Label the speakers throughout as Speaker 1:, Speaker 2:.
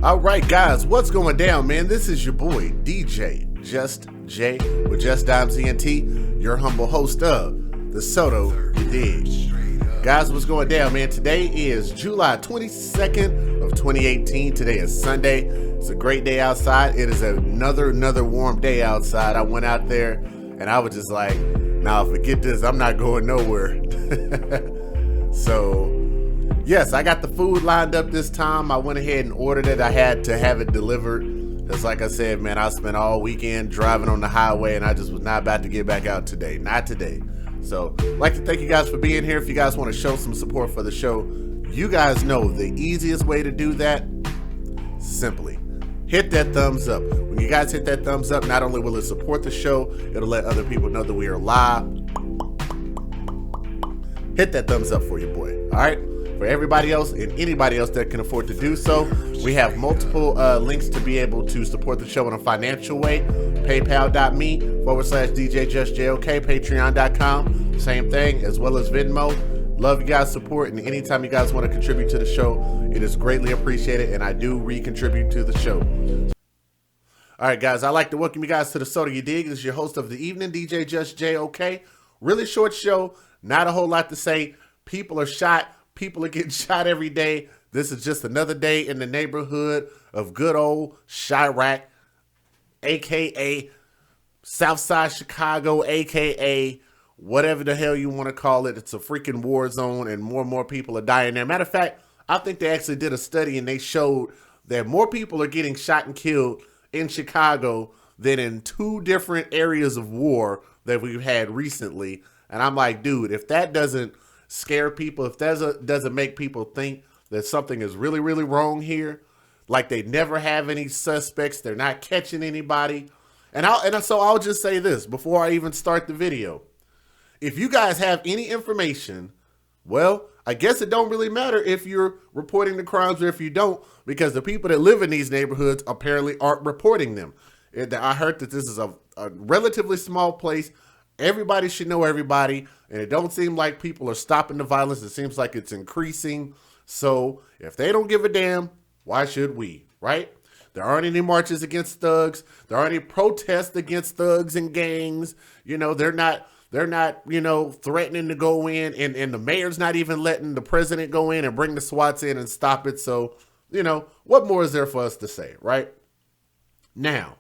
Speaker 1: All right, guys, what's going down, man? This is your boy, DJ Just J with Just Dimes ENT, your humble host of the Soto You Dig. Guys, what's going down, man? Today is July 22nd of 2018. Today is Sunday. It's a great day outside. It is another warm day outside. I went out there and I was just like, nah, forget this. I'm not going nowhere. So, yes, I got the food lined up this time. I went ahead and ordered it. I had to have it delivered. Because like I said, man, I spent all weekend driving on the highway and I just was not about to get back out today. Not today. So, I'd like to thank you guys for being here. If you guys want to show some support for the show, you guys know the easiest way to do that, simply hit that thumbs up. When you guys hit that thumbs up, not only will it support the show, it'll let other people know that we are live. Hit that thumbs up for your boy, all right? For everybody else and anybody else that can afford to do so, we have multiple links to be able to support the show in a financial way. PayPal.me/DJJustJOK, Patreon.com, same thing, as well as Venmo. Love you guys' support, and anytime you guys want to contribute to the show, it is greatly appreciated, and I do re-contribute to the show. All right, guys, I'd like to welcome you guys to the Soto You Dig. This is your host of the evening, DJ Just JOK. Really short show, not a whole lot to say. People are shot. People are getting shot every day. This is just another day in the neighborhood of good old Chiraq, a.k.a. Southside Chicago, a.k.a. whatever the hell you want to call it. It's a freaking war zone, and more people are dying there. Matter of fact, I think they actually did a study, and they showed that more people are getting shot and killed in Chicago than in two different areas of war that we've had recently. And I'm like, dude, if that doesn't scare people, if that doesn't make people think that something is really, really wrong here, like they never have any suspects, they're not catching anybody. So I'll just say this before I even start the video. If you guys have any information, well, I guess it don't really matter if you're reporting the crimes or if you don't, because the people that live in these neighborhoods apparently aren't reporting them. I heard that this is a relatively small place. Everybody should know everybody, and it don't seem like people are stopping the violence. It seems like it's increasing. So if they don't give a damn, why should we, right? There aren't any marches against thugs. There aren't any protests against thugs and gangs. You know, they're not, threatening to go in, and the mayor's not even letting the president go in and bring the SWATs in and stop it. So, what more is there for us to say, right? Now,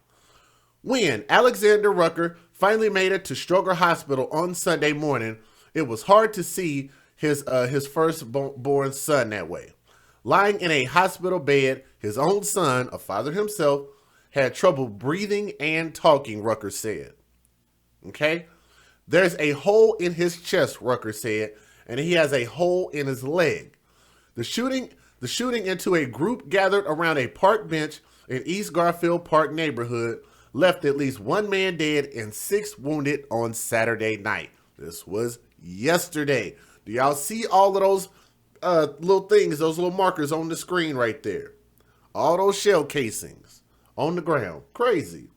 Speaker 1: when Alexander Rucker finally made it to Stroger Hospital on Sunday morning, it was hard to see his firstborn son that way. Lying in a hospital bed, his own son, a father himself, had trouble breathing and talking, Rucker said. Okay? There's a hole in his chest, Rucker said, and he has a hole in his leg. The shooting into a group gathered around a park bench in East Garfield Park neighborhood left at least one man dead and 6 wounded on Saturday night. This was yesterday. Do y'all see all of those little things, those little markers on the screen right there? All those shell casings on the ground. Crazy.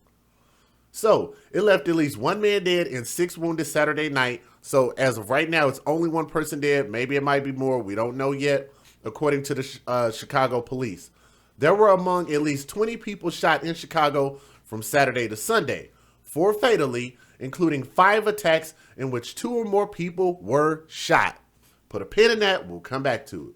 Speaker 1: So, it left at least one man dead and 6 wounded Saturday night. So, as of right now, it's only one person dead. Maybe it might be more. We don't know yet, according to the Chicago police. There were among at least 20 people shot in Chicago from Saturday to Sunday, 4 fatally, including 5 attacks in which 2 or more people were shot. Put a pin in that, we'll come back to it.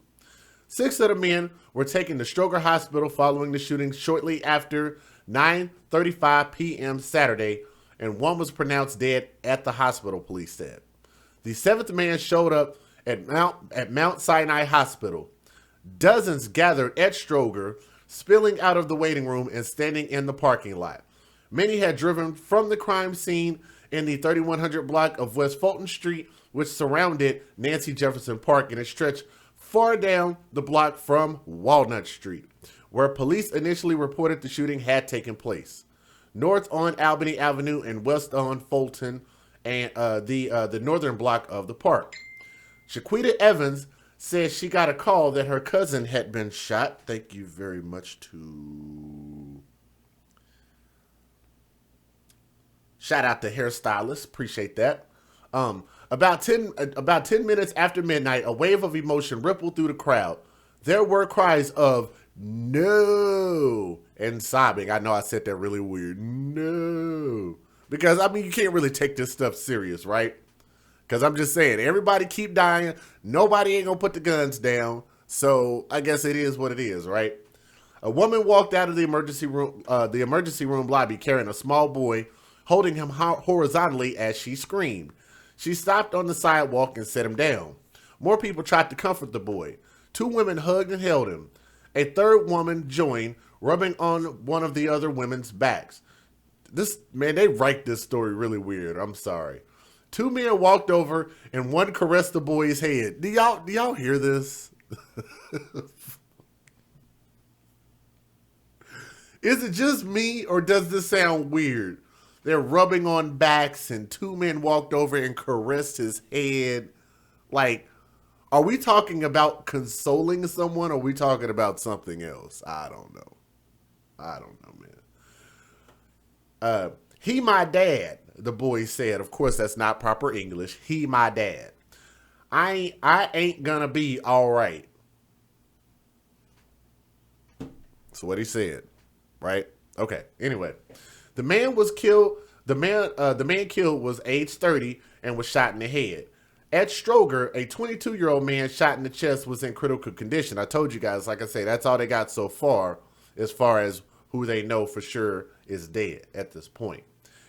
Speaker 1: 6 of the men were taken to Stroger Hospital following the shooting shortly after 9:35 p.m. Saturday, and 1 was pronounced dead at the hospital, police said. The 7th man showed up at Mount Sinai Hospital. Dozens gathered at Stroger, spilling out of the waiting room and standing in the parking lot. Many had driven from the crime scene in the 3100 block of West Fulton Street, which surrounded Nancy Jefferson Park, and it stretched far down the block from Walnut Street, where police initially reported the shooting had taken place. North on Albany Avenue and west on Fulton, and the northern block of the park. Shaquita Evans says she got a call that her cousin had been shot. Thank you very much to... Shout out to hairstylist. Appreciate that. About 10 minutes after midnight, a wave of emotion rippled through the crowd. There were cries of No. And sobbing. I know I said that really weird. No. Because, I mean, you can't really take this stuff serious, right? Because I'm just saying, everybody keep dying. Nobody ain't going to put the guns down. So I guess it is what it is, right? A woman walked out of the emergency room lobby carrying a small boy, holding him horizontally as she screamed. She stopped on the sidewalk and set him down. More people tried to comfort the boy. 2 women hugged and held him. A third woman joined, rubbing on one of the other women's backs. They write this story really weird. I'm sorry. 2 men walked over and one caressed the boy's head. Do y'all hear this? Is it just me or does this sound weird? They're rubbing on backs and 2 men walked over and caressed his head. Like, are we talking about consoling someone or are we talking about something else? I don't know, man. He my dad, the boy said. Of course, that's not proper English. He my dad. I ain't gonna be all right. That's what he said, right? Okay. Anyway, the man was killed. The man killed was age 30 and was shot in the head. Ed Stroger, a 22-year-old man shot in the chest, was in critical condition. I told you guys, like I say, that's all they got so far as who they know for sure is dead at this point.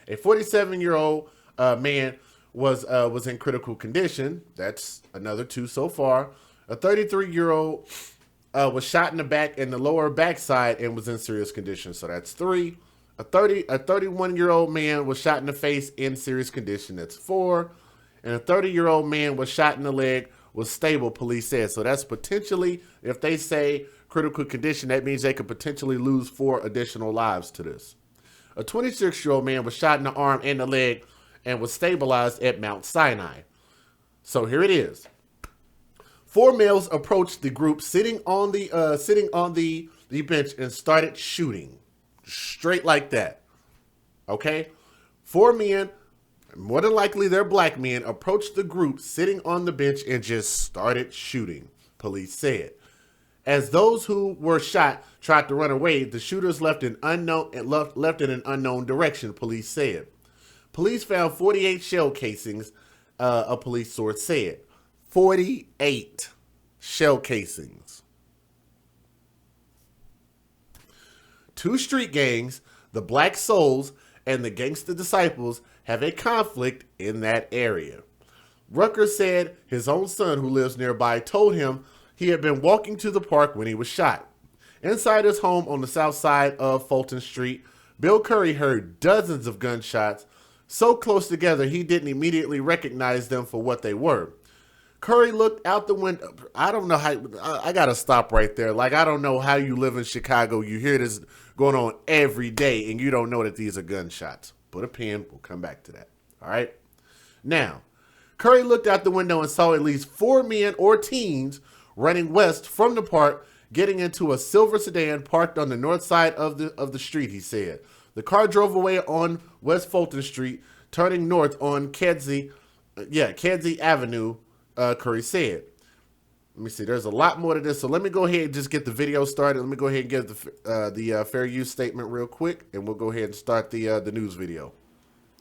Speaker 1: A 47-year-old man was in critical condition. That's another 2 so far. A 33-year-old was shot in the back and the lower backside and was in serious condition. So that's 3. A 31-year-old man was shot in the face in serious condition. That's 4. And a 30-year-old man was shot in the leg, was stable, police said. So that's potentially, if they say critical condition, that means they could potentially lose 4 additional lives to this. A 26-year-old man was shot in the arm and the leg and was stabilized at Mount Sinai. So here it is. 4 males approached the group sitting on the bench and started shooting. Straight like that. Okay? 4 men, more than likely they're black men, approached the group sitting on the bench and just started shooting, police said. As those who were shot tried to run away, the shooters left in an unknown direction, police said. Police found 48 shell casings, a police source said. 48 shell casings. 2 street gangs, the Black Souls and the Gangsta Disciples, have a conflict in that area. Rucker said his own son, who lives nearby, told him he had been walking to the park when he was shot. Inside his home on the south side of Fulton Street, Bill Curry heard dozens of gunshots so close together he didn't immediately recognize them for what they were. Curry looked out the window. I don't know how, I got to stop right there. Like, I don't know how you live in Chicago. You hear this going on every day and you don't know that these are gunshots. Put a pin. We'll come back to that. All right. Now, Curry looked out the window and saw at least 4 men or teens running west from the park, getting into a silver sedan parked on the north side of the street, he said. The car drove away on West Fulton Street, turning north on Kedzie Avenue, Curry said. Let me see. There's a lot more to this, so let me go ahead and just get the video started. Let me go ahead and get the fair use statement real quick, and we'll go ahead and start the news video.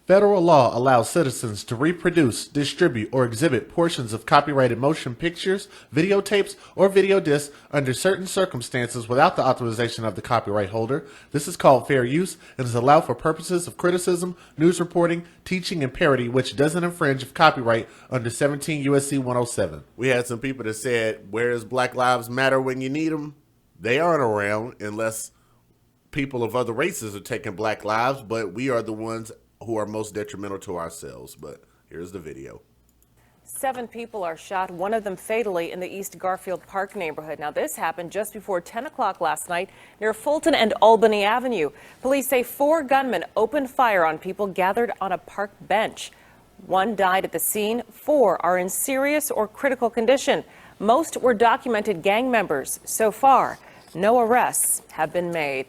Speaker 1: Federal law allows citizens to reproduce, distribute, or exhibit portions of copyrighted motion pictures, videotapes, or video discs under certain circumstances without the authorization of the copyright holder. This is called fair use and is allowed for purposes of criticism, news reporting, teaching, and parody, which doesn't infringe of copyright under 17 U.S.C. 107. We had some people that said, where's Black Lives Matter when you need them? They aren't around unless people of other races are taking black lives, but we are the ones who are most detrimental to ourselves. But here's the video.
Speaker 2: 7 people are shot, one of them fatally, in the East Garfield Park neighborhood. Now, this happened just before 10 o'clock last night near Fulton and Albany Avenue. Police say 4 gunmen opened fire on people gathered on a park bench. 1 died at the scene. 4 are in serious or critical condition. Most were documented gang members. So far, no arrests have been made.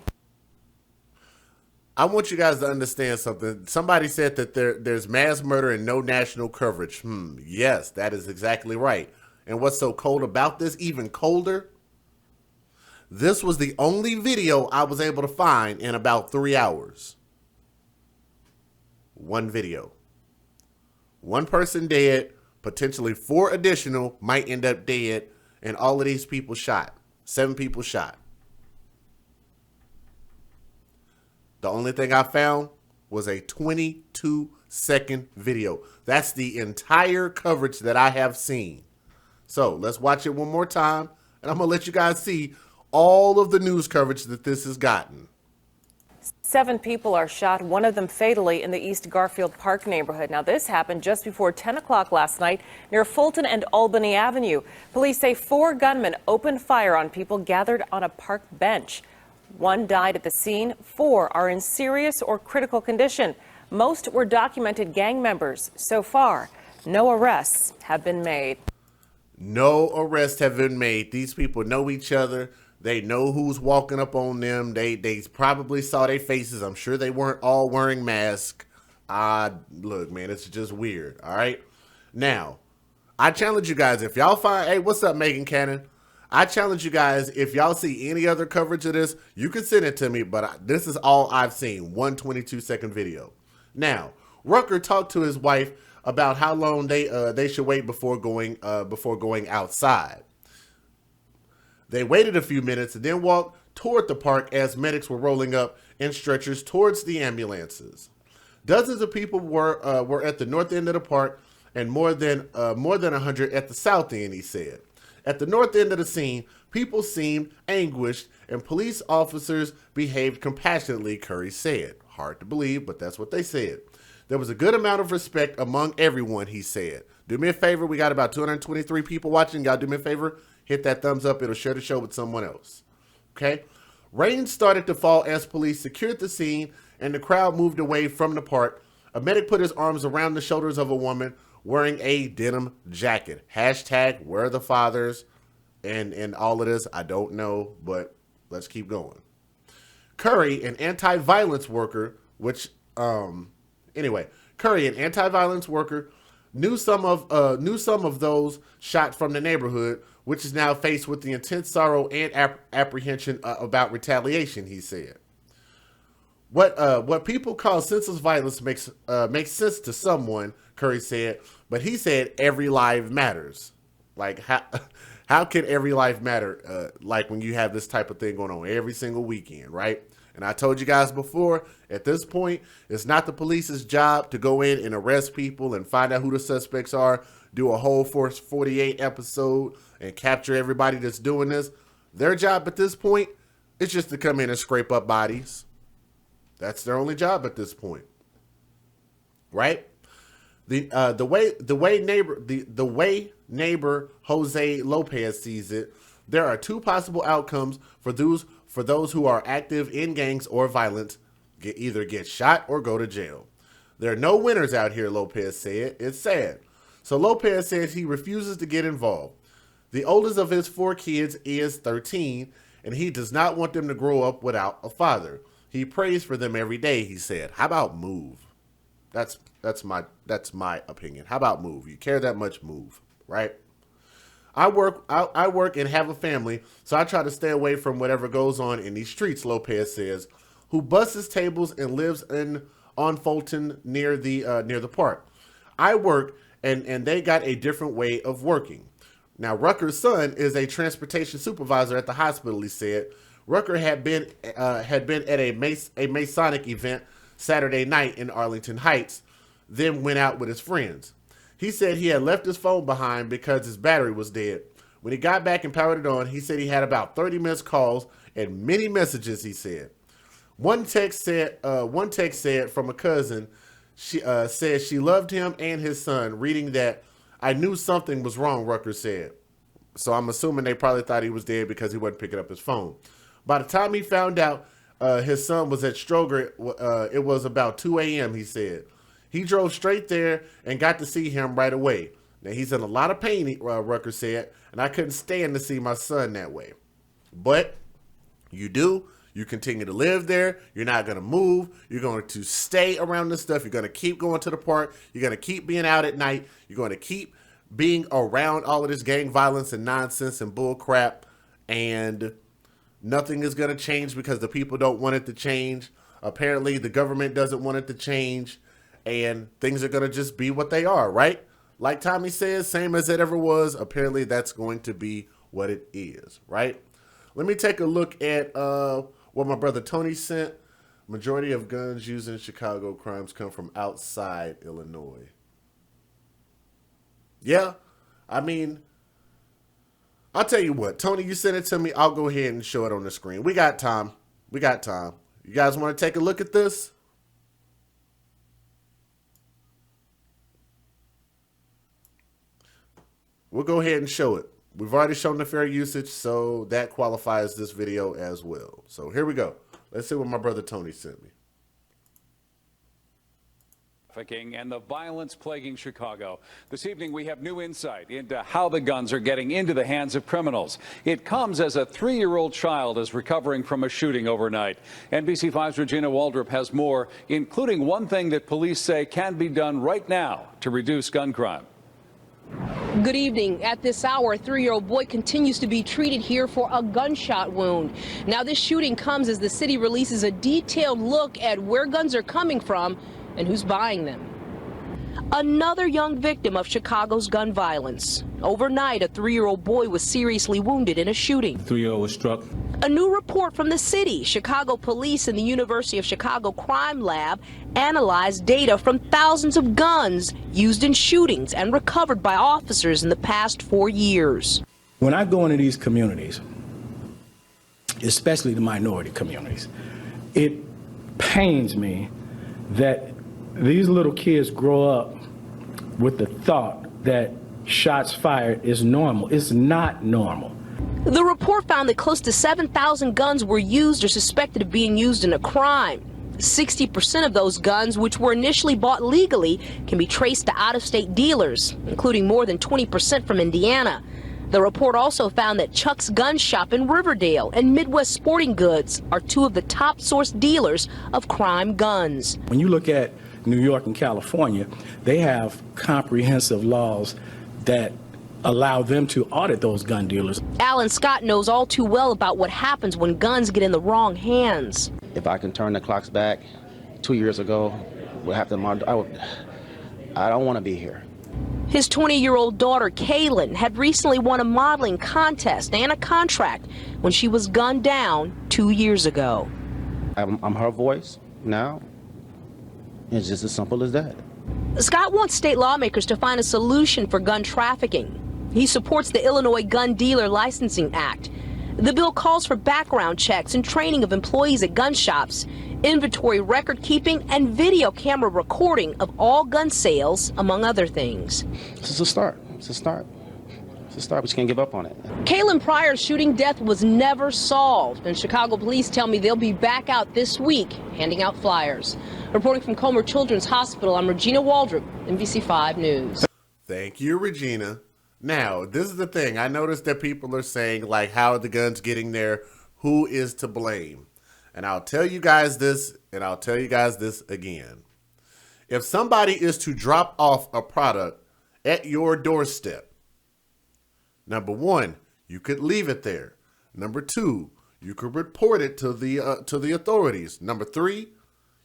Speaker 1: I want you guys to understand something. Somebody said that there's mass murder and no national coverage. Yes, that is exactly right. And what's so cold about this, even colder, This was the only video I was able to find in about 3 hours. One video. One person dead, potentially 4 additional might end up dead, and all of these people shot. 7 people shot. The only thing I found was a 22-second video. That's the entire coverage that I have seen. So let's watch it one more time, and I'm going to let you guys see all of the news coverage that this has gotten.
Speaker 2: 7 people are shot, one of them fatally, in the East Garfield Park neighborhood. Now, this happened just before 10 o'clock last night near Fulton and Albany Avenue. Police say 4 gunmen opened fire on people gathered on a park bench. 1 died at the scene. 4 are in serious or critical condition. Most were documented gang members. So far, no arrests have been made.
Speaker 1: No arrests have been made. These people know each other. They know who's walking up on them. They probably saw their faces. I'm sure they weren't all wearing masks. Look, man, it's just weird. All right. Now, I challenge you guys, if y'all find, hey, what's up, Megan Cannon? I challenge you guys, if y'all see any other coverage of this, you can send it to me, but this is all I've seen, one 22-second video. Now, Rucker talked to his wife about how long they should wait before going outside. They waited a few minutes and then walked toward the park as medics were rolling up in stretchers towards the ambulances. Dozens of people were at the north end of the park and more than 100 at the south end, he said. At the north end of the scene, people seemed anguished and police officers behaved compassionately, Curry said. Hard to believe, but that's what they said. There was a good amount of respect among everyone, he said. Do me a favor. We got about 223 people watching. Y'all do me a favor. Hit that thumbs up. It'll share the show with someone else. Okay? Rain started to fall as police secured the scene and the crowd moved away from the park. A medic put his arms around the shoulders of a woman wearing a denim jacket. Hashtag where are the fathers and all of this. I don't know, but let's keep going. Curry, an anti-violence worker, Curry, an anti-violence worker, knew some of those shot from the neighborhood, which is now faced with the intense sorrow and apprehension about retaliation, he said. What people call senseless violence makes sense to someone, Curry said, but he said every life matters. Like, how can every life matter, like when you have this type of thing going on every single weekend, right? And I told you guys before, at this point, it's not the police's job to go in and arrest people and find out who the suspects are, do a whole Force 48 episode and capture everybody that's doing this. Their job at this point is just to come in and scrape up bodies. That's their only job at this point, right? The way neighbor Jose Lopez sees it, there are 2 possible outcomes for those who are active in gangs or violence: either get shot or go to jail. There are no winners out here, Lopez said. It's sad. So Lopez says he refuses to get involved. The oldest of his 4 kids is 13, and he does not want them to grow up without a father. He prays for them every day, he said. How about move? That's my opinion. How about move? You care that much, move, right? I work and have a family, so I try to stay away from whatever goes on in these streets, Lopez says, who busts tables and lives on Fulton near the park. I work, and they got a different way of working. Now, Rucker's son is a transportation supervisor at the hospital, he said. Rucker had been at a Masonic event Saturday night in Arlington Heights, then went out with his friends. He said he had left his phone behind because his battery was dead. When he got back and powered it on, he said he had about 30 missed calls and many messages, he said. One text said from a cousin, she said she loved him and his son, reading that, "I knew something was wrong," Rucker said. So I'm assuming they probably thought he was dead because he wasn't picking up his phone. By the time he found out his son was at Stroger, it was about 2 a.m., he said. He drove straight there and got to see him right away. Now, he's in a lot of pain, Rucker said, and I couldn't stand to see my son that way. But you continue to live there. You're not going to move. You're going to stay around this stuff. You're going to keep going to the park. You're going to keep being out at night. You're going to keep being around all of this gang violence and nonsense and bull crap. And nothing is going to change because the people don't want it to change. Apparently, the government doesn't want it to change, and things are going to just be what they are, right? Like Tommy says, same as it ever was. Apparently, that's going to be what it is, right? Let me take a look at what my brother Tony sent. Majority of guns used in Chicago crimes come from outside Illinois. Yeah, I mean, I'll tell you what, Tony, you sent it to me. I'll go ahead and show it on the screen. We got time. We got time. You guys want to take a look at this? We'll go ahead and show it. We've already shown the fair usage, so that qualifies this video as well. So here we go. Let's see what my brother Tony sent me.
Speaker 3: Trafficking and the violence plaguing Chicago. This evening, we have new insight into how the guns are getting into the hands of criminals. It comes as a 3-year-old child is recovering from a shooting overnight. NBC5's Regina Waldrop has more, including one thing that police say can be done right now to reduce gun crime.
Speaker 4: Good evening. At this hour, a 3-year-old boy continues to be treated here for a gunshot wound. Now, this shooting comes as the city releases a detailed look at where guns are coming from and who's buying them. Another young victim of Chicago's gun violence. Overnight, a 3-year-old boy was seriously wounded in a shooting.
Speaker 5: 3-year-old was struck.
Speaker 4: A new report from the city. Chicago police and the University of Chicago Crime Lab analyzed data from thousands of guns used in shootings and recovered by officers in the past 4 years.
Speaker 5: When I go into these communities, especially the minority communities, it pains me that these little kids grow up with the thought that shots fired is normal. It's not normal.
Speaker 4: The report found that close to 7,000 guns were used or suspected of being used in a crime. 60% of those guns, which were initially bought legally, can be traced to out-of-state dealers, including more than 20% from Indiana. The report also found that Chuck's Gun Shop in Riverdale and Midwest Sporting Goods are two of the top source dealers of crime guns.
Speaker 5: When you look at New York and California, they have comprehensive laws that allow them to audit those gun dealers.
Speaker 4: Alan Scott knows all too well about what happens when guns get in the wrong hands.
Speaker 6: If I can turn the clocks back 2 years ago, I don't want to be here.
Speaker 4: His 20-year-old daughter, Kaylin, had recently won a modeling contest and a contract when she was gunned down 2 years ago.
Speaker 6: I'm her voice now. It's just as simple as that.
Speaker 4: Scott wants state lawmakers to find a solution for gun trafficking. He supports the Illinois Gun Dealer Licensing Act. The bill calls for background checks and training of employees at gun shops, inventory record keeping, and video camera recording of all gun sales, among other things.
Speaker 6: This is a start. It's a start. It's a start, but you can't give up on it.
Speaker 4: Kaylin Pryor's shooting death was never solved, and Chicago police tell me they'll be back out this week handing out flyers. Reporting from Comer Children's Hospital, I'm Regina Waldrop, NBC5 News.
Speaker 1: Thank you, Regina. Now, this is the thing. I noticed that people are saying, like, how are the guns getting there? Who is to blame? And I'll tell you guys this, and I'll tell you guys this again. If somebody is to drop off a product at your doorstep, number one, you could leave it there. Number two, you could report it to the authorities. Number three,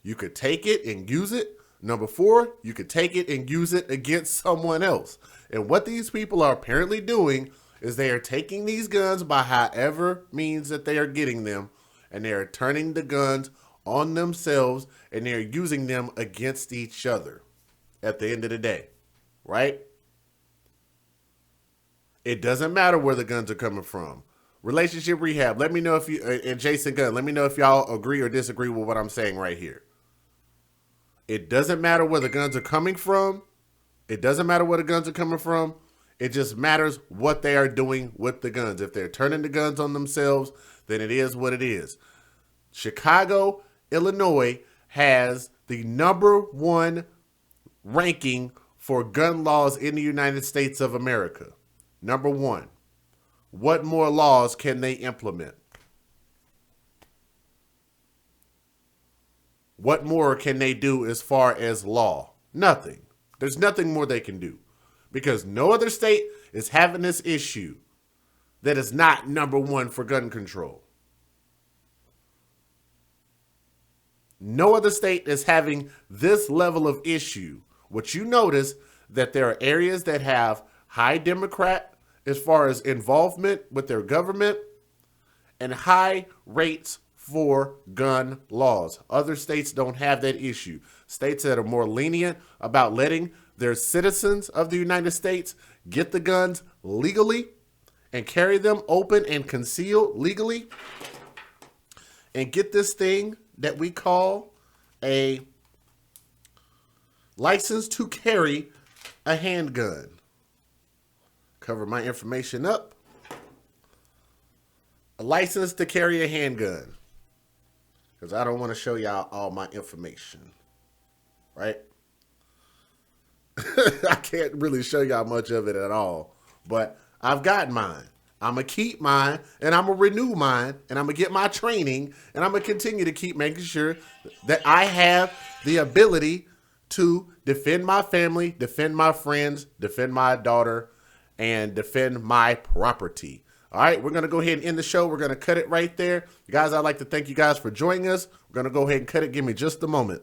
Speaker 1: you could take it and use it. Number four, you could take it and use it against someone else. And what these people are apparently doing is they are taking these guns by however means that they are getting them, and they are turning the guns on themselves, and they are using them against each other at the end of the day, right? It doesn't matter where the guns are coming from. Relationship rehab, let me know if you, and Jason Gunn, let me know if y'all agree or disagree with what I'm saying right here. It doesn't matter where the guns are coming from. It doesn't matter where the guns are coming from. It just matters what they are doing with the guns. If they're turning the guns on themselves, then it is what it is. Chicago, Illinois has the #1 ranking for gun laws in the United States of America. #1. What more laws can they implement? What more can they do as far as law? Nothing. There's nothing more they can do because no other state is having this issue that is not #1 for gun control. No other state is having this level of issue. What you notice that there are areas that have high Democrat as far as involvement with their government and high rates for gun laws. Other states don't have that issue. States that are more lenient about letting their citizens of the United States get the guns legally and carry them open and concealed legally and get this thing that we call a license to carry a handgun. Cover my information up. A license to carry a handgun. Because I don't want to show y'all all my information. Right? I can't really show y'all much of it at all. But I've got mine. I'm going to keep mine, and I'm going to renew mine, and I'm going to get my training, and I'm going to continue to keep making sure that I have the ability to defend my family, defend my friends, defend my daughter, and defend my property. All right, we're going to go ahead and end the show. We're going to cut it right there. Guys, I'd like to thank you guys for joining us. We're going to go ahead and cut it. Give me just a moment.